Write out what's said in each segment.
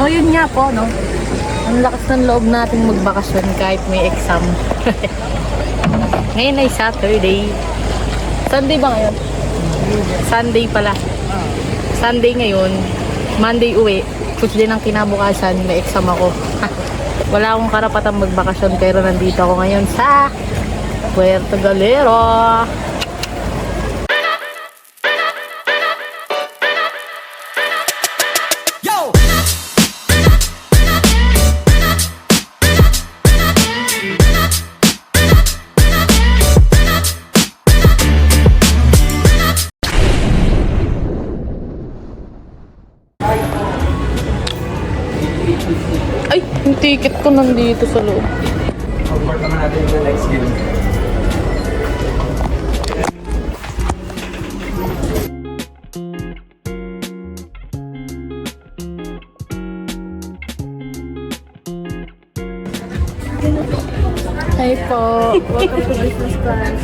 So yun nga po, no? Ang lakas ng loob nating magbakasyon kahit may exam. Ngayon ay Saturday. Sunday ba ngayon? Sunday pala. Sunday ngayon. Monday uwi. Tuesday ng kinabukasan, may exam ako. Wala akong karapatang magbakasyon pero nandito ako ngayon sa Puerto Galero. Ay, yung ticket ko nandito sa loob. Support naman natin sa next game. Hi po. Welcome to business class.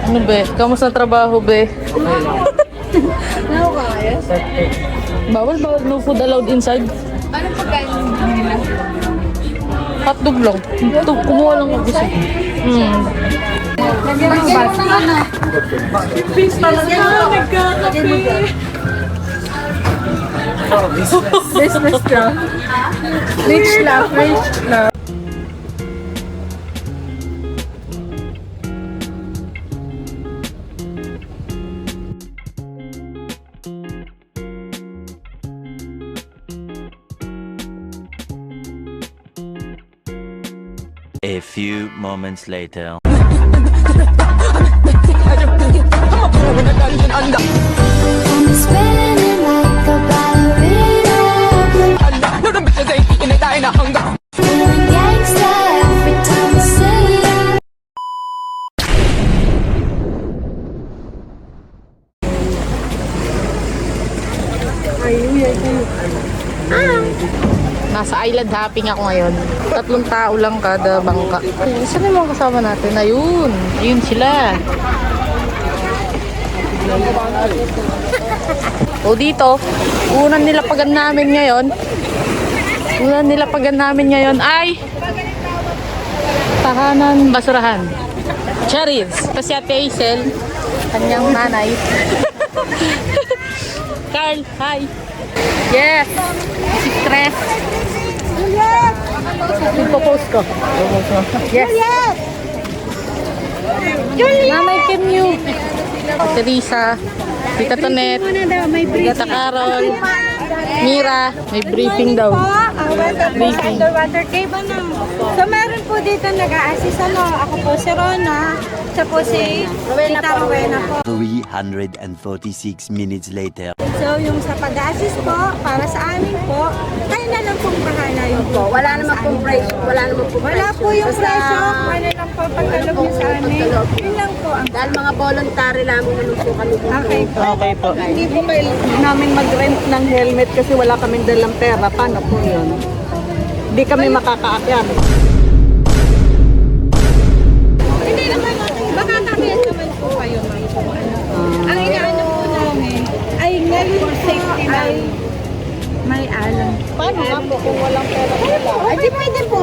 Ano be? Kamusta trabaho be? Ano ka kaya? Bawal no food allowed inside. Anong pagkain nila? Hotdog lang. Kumuha lang ako gusto. Lagyan mo ba? Ano? Please talaga nagkakape. Business lang. Rich lang, rich lang. A few moments later. Spinning like a ballerina. Feeling gangsta every time I see you. Nasa island hopping ako ngayon. 3 tao lang kada bangka. Saan yung mga kasama natin? Ayun. Ayun sila. O dito, unang nilapagan namin ngayon ay tahanan basurahan. Cherries. Kasi Ate Hazel, kanyang nanay. Carl, hi. Yes. Si Stress. Ipopost ko. Yes. Nanay Kim Yu. Teresa. Tita Tonet. Tita Carol. Mira. May briefing daw. Briefing. Underwater cave ano. So meron po dito nag-a-assist ano. Ako po si Rona. Siya po si Tita Rowena po. 346 minutes later. So yung sa pag-assist po, para sa amin po, kayo na lang pong bahala yun po. Wala naman pong presyo. Wala naman pong Wala po yung presyo. Wala lang po pagkalog niyo sa amin. Yun lang po ang Dahil mga voluntary lamang naman po kami dito. okay po. Okay po. Hindi po kailangan namin mag-rent ng helmet kasi wala kaming dalang pera. Paano po yun? Hindi kami makakaakyat. Hindi naman, baka kami naman po kayo ma'am. Ang inaano po namin ay ngayon safety ay may alam. Paano nga po kung walang pera? Ay, di pwede po.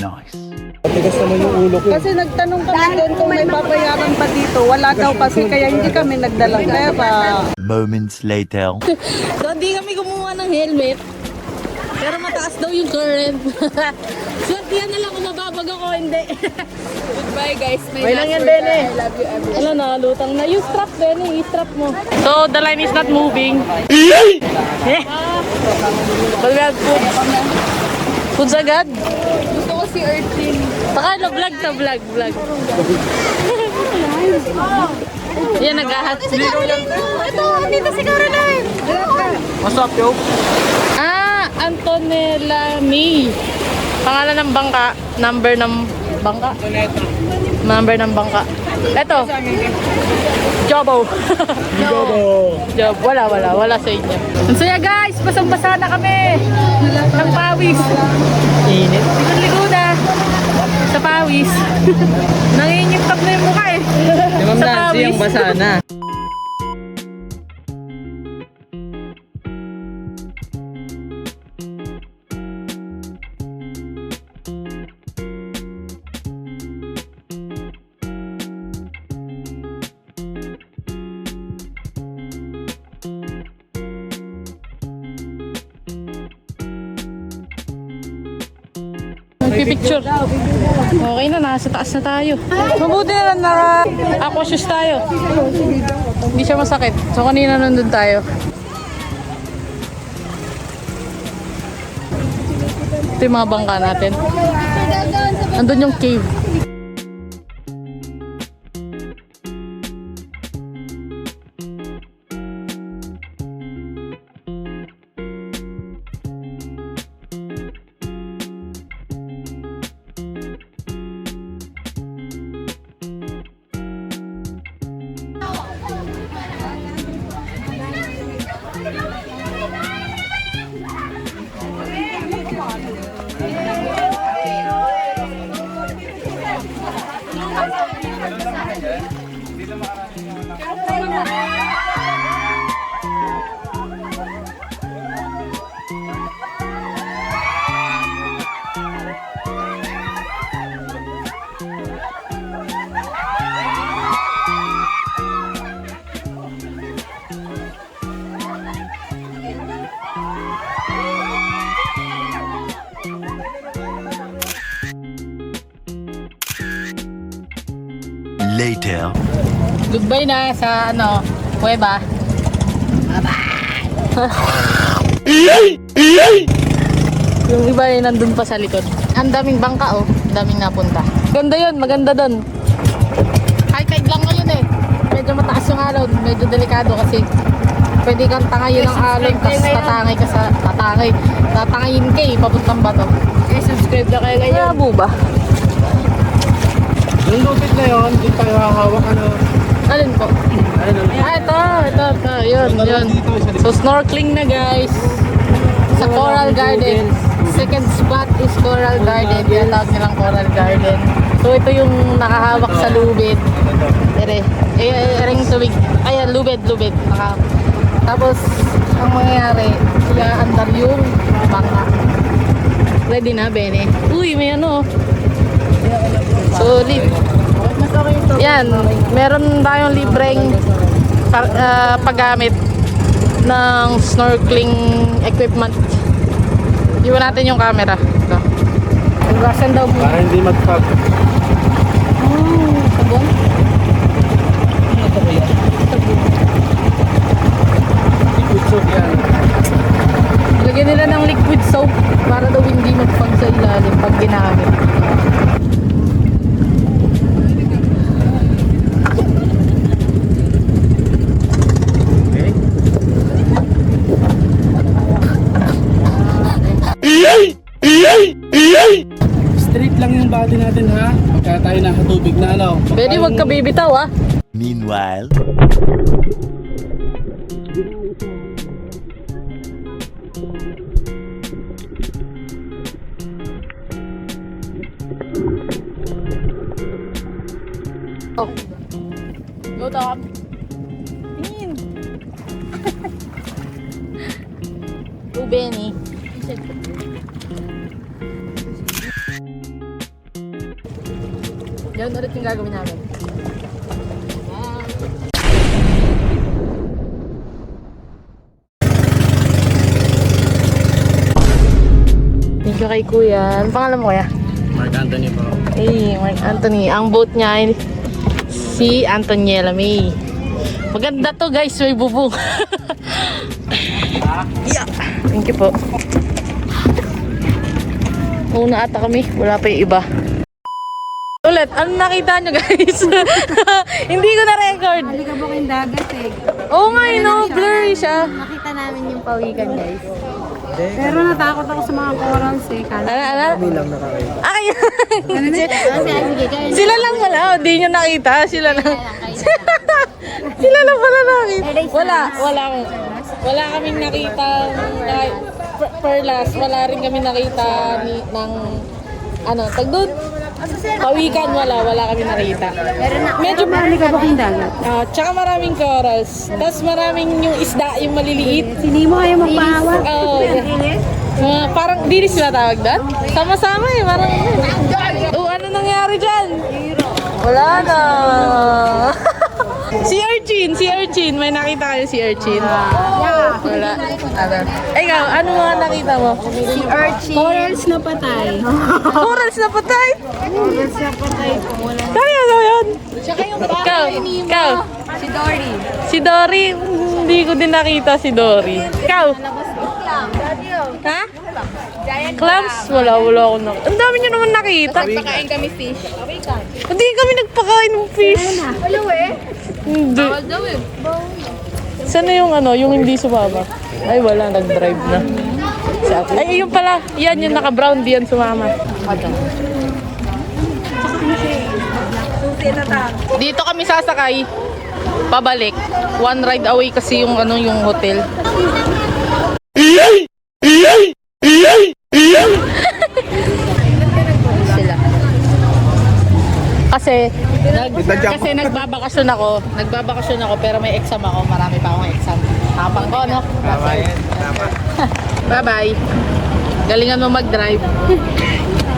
Nice. Matigas naman yung ulo ko. Kasi nagtanong kami doon kung may babayaran pa dito. Wala daw kasi kaya hindi kami nagdalang pera. Moments later. So, hindi kami kumuha ng helmet. Pero mataas daw yung current. Swerte yan na lang kung mababag ako, hindi. Goodbye guys. May lang yan, Bene. Ano na, lutang na. Yung strap, Bene. I-strap mo. So, the line is not moving. But we have food. Foods agad? Gusto ko si Earthin. Saka vlog to vlog. Yan, nag-ahat. Ito, dito si Caroline. What's up, yo? Antonella May. Pangalan ng bangka, number ng bangka. Number ng bangka. Ito. Jobo. Job. Wala sa inyo. Ang saya guys, basang-basa na kami. Ang pawis. Init. Ligo na. Sa pawis. Nangingitab na yung mukha eh. Si Ma'am Nancy ang basa na. magpipicture. Okay na, nasa taas na tayo. Mabuti na lang naka-aqua shoes tayo. Hindi siya masakit. So kanina nandun tayo. Ito yung mga bangka natin. Nandun yung cave. Later. Goodbye na sa kuweba. Yung iba ay nandun pa sa likod. Ang daming bangka ang daming napunta. Ganda yun, maganda dun. High tide lang ngayon Medyo mataas yung alon, medyo delikado kasi pwede kang tangayin ng alon, tapos tatangay ka sa tatangayin papuntang bato. Subscribe na kayo ngayon. Malabo ba? Yung lupit na yun, di tayo hahawak Alin po? Ito. Yun. So, snorkeling na guys. Sa Coral Garden. Second spot is Coral Garden. Kaya tawag nilang Coral Garden. So, ito yung nakahawak sa lubid. Ereng tubig. Ayan, lubid. Tapos, ang mangyayari, andar yung bangka. Ready na, Bene? Uy, may solid. Yan, meron tayong libreng paggamit ng snorkeling equipment. Iwan natin yung camera. Ito. Nagwasan daw mo. Para hindi mag-pop. Sabon? Liquid soap yan. Lagyan nila ng liquid soap para daw hindi magpag sa ilalim pag ginamit. Straight lang yung body natin ha. Pagka tayo nasa tubig na Pwede wag ka bibitaw Meanwhile. Go top. Tingin. Go Benny. Yan ulit yung gagawin namin. Thank you kay Kuya. Ano pangalan mo Kuya? Mark Anthony po. Mark Anthony. Ang boat niya ay si Antoniela May. Maganda to guys, may bubong. Yeah. Thank you po. Una ata kami, wala pa yung iba. Ulit, ano nakita nyo guys? Hindi ko na-record. Alikabok yung dagat Oo nga, blurry siya. Nakita namin yung pawikan guys. Pero natakot ako sa mga corals Ano? Kami lang nakakita. Ay! Sige, Sila lang wala, hindi nyo nakita. Sila lang. Sila lang pala nakita. Wala kaming nakita kahit perlas. Wala rin kami nakita ng tagdun. Pawikan wala kami nakita. Medyo alikabok yung dagat. tsaka maraming corals. Tapos maraming yung isda, yung maliliit. Hindi mo kayo magpahawak. Parang di sila tawag doon. Sama-sama parang. Ano nangyari dyan? Wala na. Si Urchin, may nakita kayo si Urchin. Wala. Ano? Ikaw, ano mga nakita mo? Si Archie. Corals na patay. Corals na patay! Corals na patay po. Wala. Kaya ano yun? Tsaka yung Ikaw, ikaw. Si Dory. Si Dory, hindi ko din nakita si Dory. Ikaw? Ha? Giant Clams? Wala ako nakita. Ang dami nyo naman nakita. Pakain kami fish. Hindi kami nagpakain ng fish. Hello eh. Hindi. daw eh. Sana yung ano, yung hindi sumama? Ay, wala, nag-drive na. Ay, yun pala. Yan, yung naka-brown, di yan sumama. Dito kami sasakay. Pabalik. One ride away kasi yung ano, yung hotel. Sila. Kasi nagbabakasyon ako pero may exam ako, marami pa akong exam. Tapang ko, no? Bye-bye. Galingan mo mag-drive.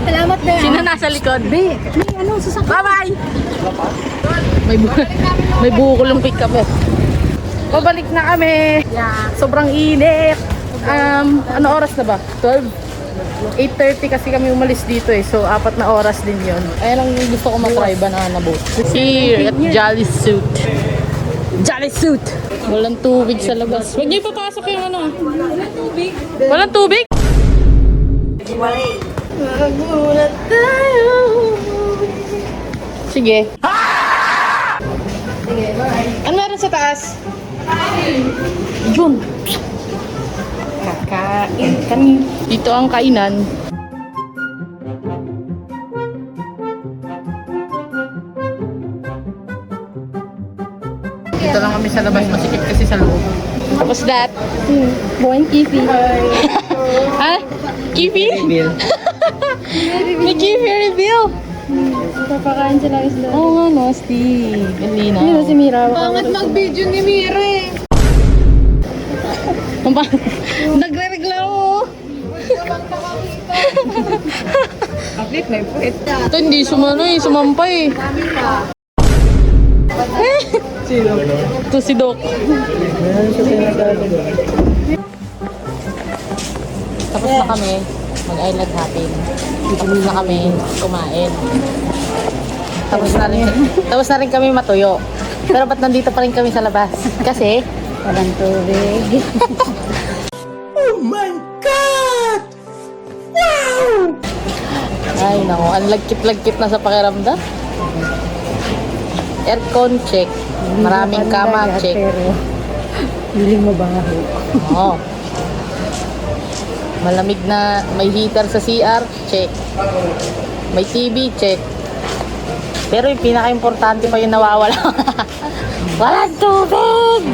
Salamat na. Sino nasa likod? May ano, sasakyan. Bye-bye! May bukulong pick up eh. Pabalik na kami. Sobrang init. Ano oras na ba? 12? 8:30 kasi kami umalis dito eh. So, 4 na oras din yon. Ayan ang gusto ko matry, banana boat. Here at Jolly Suit. Jolly Suit! Walang tubig sa labas. Huwag niyo ipapasok yung ano. Walang tubig? Walang tubig? Magulat tayo. Sige. Sige, bye. Ano meron sa taas? Yun. Kakain kami. Dito ang kainan. Dito lang kami sa labas. Masikip kasi sa loob. Tapos that? Buwan kifi. Ha? Kifi? May kifi reveal. Papakain sila isda. Oo nga, no, Steve. Galina. Hindi si Mira. Pangat mag-video ni Mira eh. Nagre-reklamo. Kapit, may puwit. Ito hindi sumampay. Sino? Ito si Doc. Tapos na kami mag-island hopping. Tapos na kami kumain. Tapos na rin kami matuyo. Pero ba't nandito pa rin kami sa labas? Kasi walang tubig. Ay, nako. Ang lagkit-lagkit na sa pakiramdam. Aircon check. Maraming kama check. Hiling mo ba nga ho? Oo. Malamig na may heater sa CR, check. May TV, check. Pero yung pinaka-importante pa yung nawawala. Walang tubig!